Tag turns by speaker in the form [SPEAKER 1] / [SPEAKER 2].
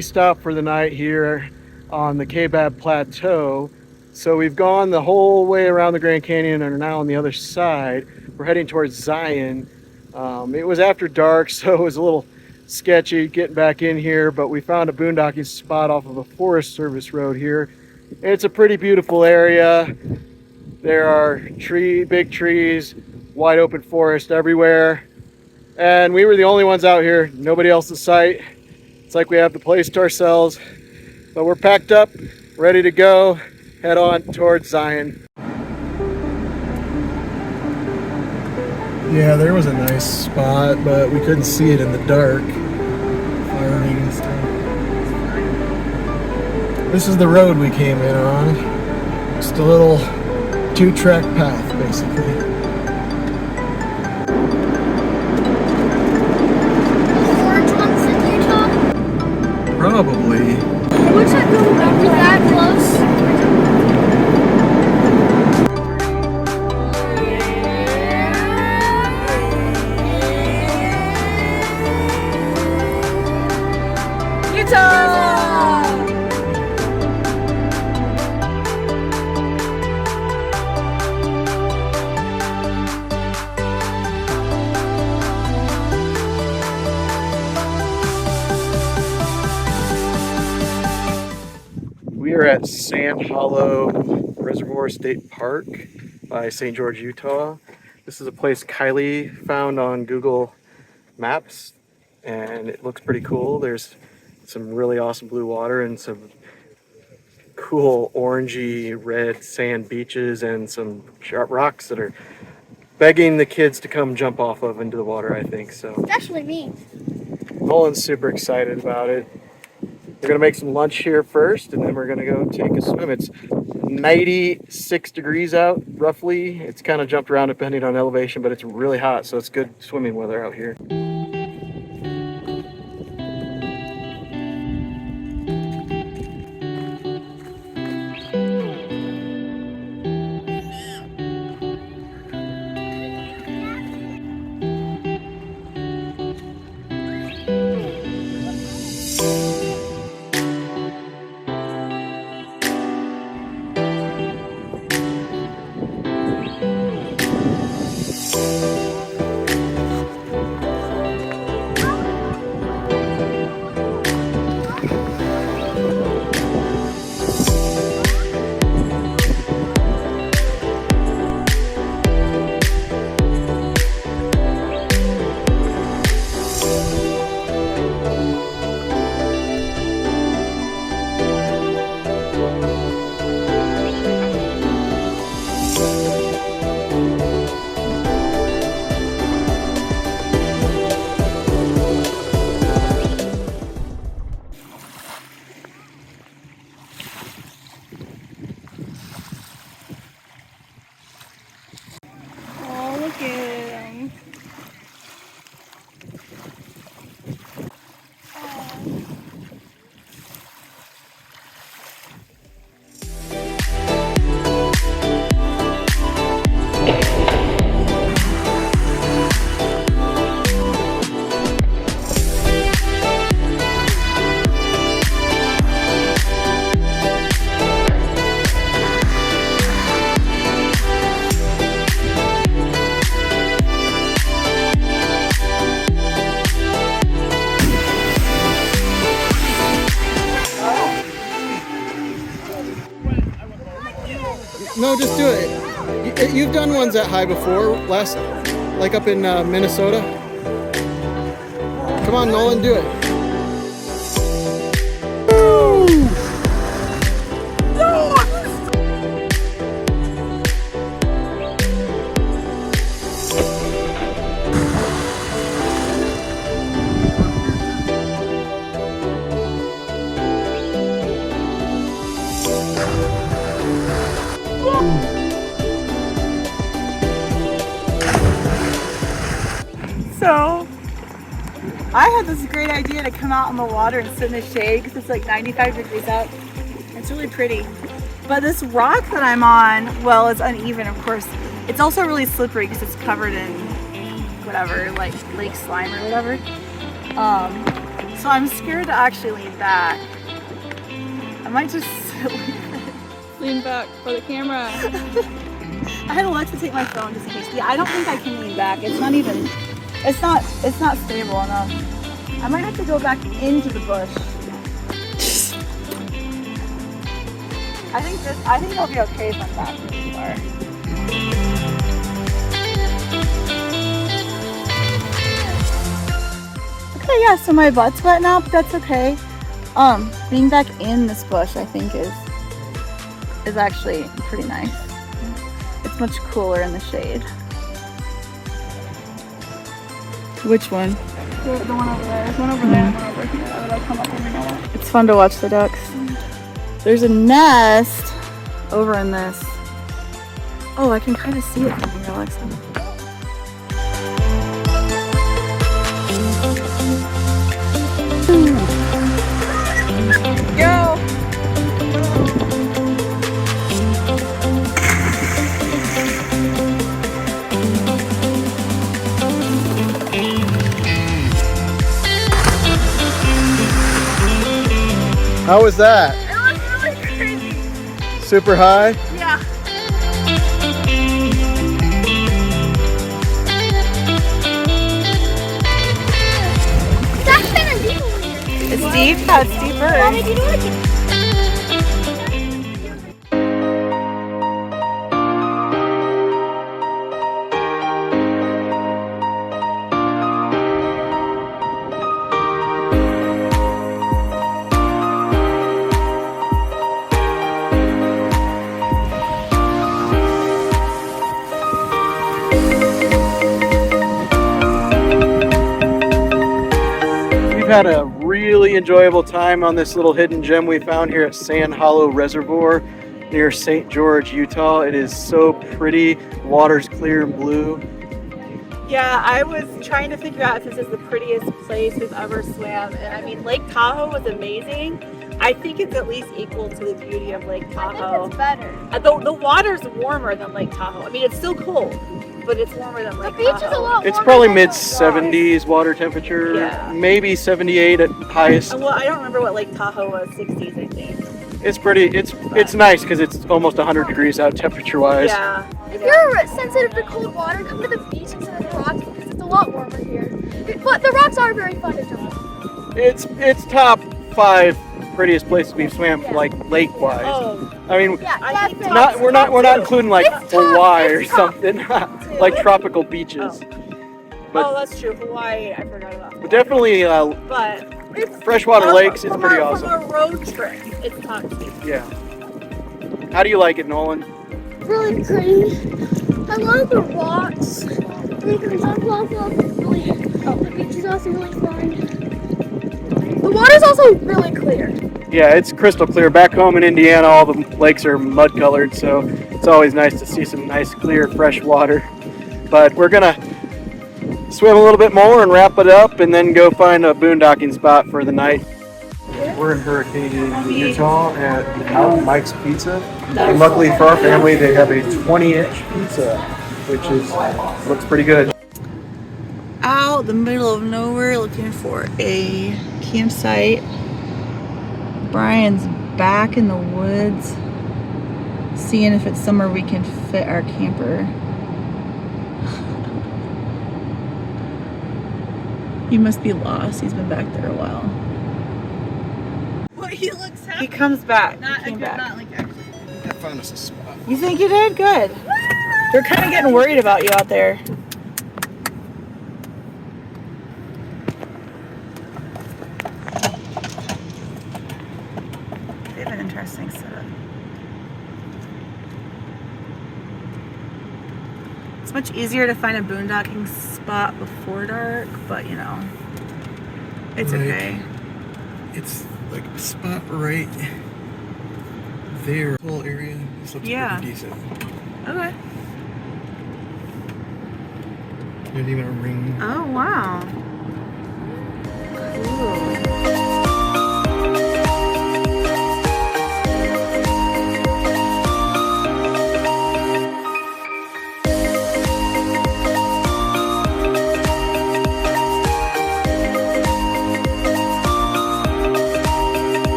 [SPEAKER 1] ski stop for the night here on the Kaibab Plateau. So we've gone the whole way around the Grand Canyon and are now on the other side. We're heading towards Zion. It was after dark, so it was a little sketchy getting back in here, but we found a boondocking spot off of a Forest Service road here. It's a pretty beautiful area. There are big trees, wide open forest everywhere. And we were the only ones out here, nobody else in sight. It's like we have the place to ourselves, but we're packed up, ready to go, head on towards Zion. Yeah, there was a nice spot, but we couldn't see it in the dark. Firing and stuff. This is the road we came in on. Just a little 2-track path, basically.
[SPEAKER 2] Orange ones in Utah?
[SPEAKER 1] Probably.
[SPEAKER 2] I wish I could remember that close.
[SPEAKER 1] We are at Sand Hollow Reservoir State Park by St. George, Utah. This is a place Kylie found on Google Maps, and it looks pretty cool. There's some really awesome blue water and some cool orangey red sand beaches and some sharp rocks that are begging the kids to come jump off of into the water, I think. So
[SPEAKER 2] It's actually me.
[SPEAKER 1] Nolan's super excited about it. We're gonna make some lunch here first, and then we're gonna go take a swim. It's 96 degrees out, roughly. It's kind of jumped around depending on elevation, but it's really hot, so it's good swimming weather out here.
[SPEAKER 2] Oh, look at him.
[SPEAKER 1] No, just do it. You've done ones that high before, like up in Minnesota. Come on, Nolan, do it.
[SPEAKER 3] So, I had this great idea to come out in the water and sit in the shade because it's like 95 degrees out. It's really pretty. But this rock that I'm on, well, it's uneven, of course. It's also really slippery because it's covered in whatever, like lake slime or whatever. So I'm scared to actually lean back. I might just
[SPEAKER 2] Lean back for the camera.
[SPEAKER 3] I had to look to take my phone just in case. Yeah, I don't think I can lean back. It's not stable enough. I might have to go back into the bush. I think I'll be okay if I'm back too far. Okay, yeah, so my butt's wet now, but that's okay. Being back in this bush I think is actually pretty nice. It's much cooler in the shade. Which one?
[SPEAKER 2] The one over there. There's one over there and one over here. That'll come up every now and then.
[SPEAKER 3] It's fun to watch the ducks. There's a nest over in this. Oh, I can kind of see it from here, Alexa. Go!
[SPEAKER 1] How was that?
[SPEAKER 2] It was really crazy.
[SPEAKER 1] Super high?
[SPEAKER 2] Yeah. That's kind of deep over here.
[SPEAKER 3] It's deep? Yeah, it's deeper.
[SPEAKER 2] Mommy, do you know what it-
[SPEAKER 1] We've had a really enjoyable time on this little hidden gem we found here at Sand Hollow Reservoir near St. George, Utah. It is so pretty. The water's clear and blue.
[SPEAKER 3] Yeah, I was trying to figure out if this is the prettiest place we've ever swam. And I mean, Lake Tahoe was amazing. I think it's at least equal to the beauty of Lake
[SPEAKER 2] I
[SPEAKER 3] Tahoe.
[SPEAKER 2] think it's better.
[SPEAKER 3] The water's warmer than Lake Tahoe. I mean, it's still cold, but it's warmer than
[SPEAKER 2] The
[SPEAKER 3] Lake
[SPEAKER 2] beach is a
[SPEAKER 3] Tahoe.
[SPEAKER 2] lot
[SPEAKER 1] It's
[SPEAKER 2] warmer
[SPEAKER 1] probably
[SPEAKER 2] than
[SPEAKER 1] mid
[SPEAKER 2] the
[SPEAKER 1] 70s water temperature,
[SPEAKER 3] Yeah.
[SPEAKER 1] maybe 78 at highest.
[SPEAKER 3] Well, I don't remember what Lake Tahoe was, 60s, I think.
[SPEAKER 1] It's pretty, it's nice because it's almost 100 degrees out temperature wise.
[SPEAKER 3] Yeah.
[SPEAKER 2] If you're sensitive to cold water, come to the beach instead of the rocks because it's a lot warmer here. But the rocks are very fun to jump.
[SPEAKER 1] It's top 5 prettiest places we've swam, like lake wise.
[SPEAKER 3] Oh,
[SPEAKER 1] I mean,
[SPEAKER 2] Yeah,
[SPEAKER 3] I
[SPEAKER 2] that's
[SPEAKER 3] think
[SPEAKER 2] it.
[SPEAKER 1] we're not including like
[SPEAKER 2] It's top,
[SPEAKER 1] Hawaii or
[SPEAKER 2] it's top.
[SPEAKER 1] something, like tropical beaches. But-
[SPEAKER 3] oh, that's true. Hawaii, I forgot about.
[SPEAKER 1] But definitely
[SPEAKER 3] But
[SPEAKER 2] It's
[SPEAKER 1] freshwater lakes is
[SPEAKER 3] from
[SPEAKER 1] pretty
[SPEAKER 3] From
[SPEAKER 1] awesome.
[SPEAKER 3] a road trip, it's top tier.
[SPEAKER 1] Yeah. How do you like it, Nolan?
[SPEAKER 2] really pretty. I love the rocks. The beach is also really fun. The water's also really clear.
[SPEAKER 1] Yeah, it's crystal clear. Back home in Indiana, all the lakes are mud colored, so it's always nice to see some nice, clear, fresh water. But we're gonna swim a little bit more and wrap it up and then go find a boondocking spot for the night. We're in Hurricane, Utah at Out Mike's Pizza. And luckily for our family, they have a 20-inch pizza, which looks pretty good.
[SPEAKER 3] Out the middle of nowhere looking for a campsite. Brian's back in the woods seeing if it's somewhere we can fit our camper. He must be lost. He's been back there a while.
[SPEAKER 2] Well, he looks happy.
[SPEAKER 3] He comes back.
[SPEAKER 2] Not,
[SPEAKER 3] He came back.
[SPEAKER 2] not like actually.
[SPEAKER 1] I found us a spot.
[SPEAKER 3] You think you did? Good. They're kind of getting worried about you out there. They have an interesting setup. It's much easier to find a boondocking spot before dark, but you know, it's
[SPEAKER 4] Right.
[SPEAKER 3] okay.
[SPEAKER 4] It's like a spot right there. Whole area. This looks
[SPEAKER 3] Yeah.
[SPEAKER 4] pretty decent.
[SPEAKER 3] Okay.
[SPEAKER 4] There's even a ring.
[SPEAKER 3] Oh, wow.